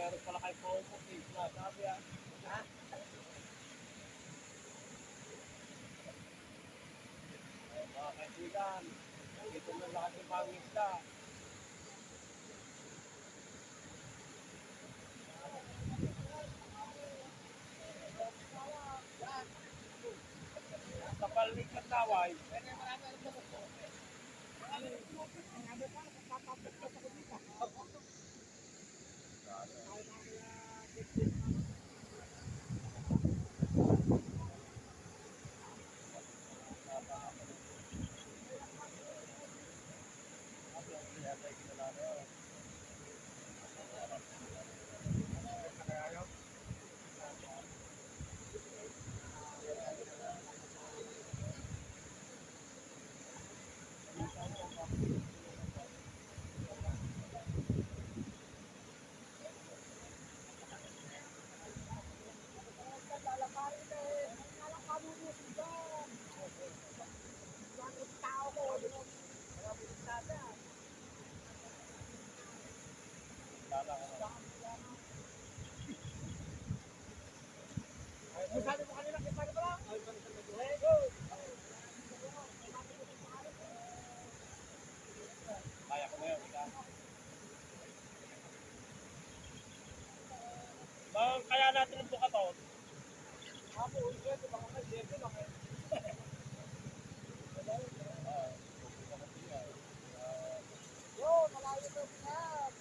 meron pala kayo po eh. Sabi ah. Ha? Mga kaibigan, dito na lahat ng mga isda. Kapal ni Kataway. Sabi mo kanina, kaya paano pala? Kaya ko ngayon, bang kaya natin ang bukaton? Ako, ulit, baka may siyempre lang eh. Yo, malayo to pinag.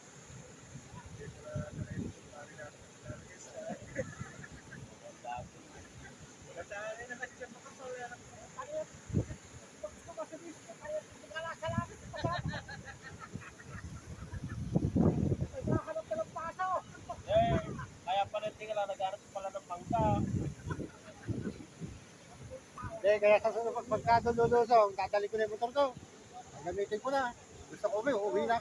Kaya pala tingala, nag-aarap pala ng pangka. Kaya sa sunod pagka lulusong, dadali ko na yung motor ko. Gamitin ko na. Gusto ko ba, uuwi na.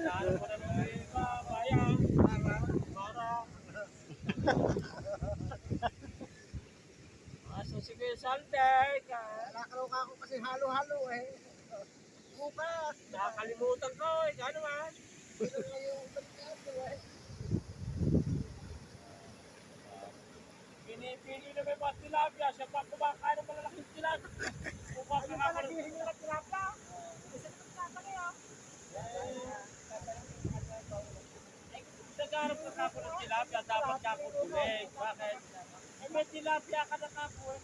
Naano ko na ng iba, bayan. Para. Aso si Kuya Saltek. Nakakalaw ka ako kasi halo-halo eh. Bukas. Nakakalimutan ko, ikaw naman. Ito na yung pagkato eh. Pinipili na may mga tilapia, siya pa kumakain ng malalaking tilapia. Kumakain ako ng tilapia. Isa na tilapia niya. Nagharap na ako ng tilapia, dapat ka ako tulig. Bakit? Eh, may tilapia ka na ako.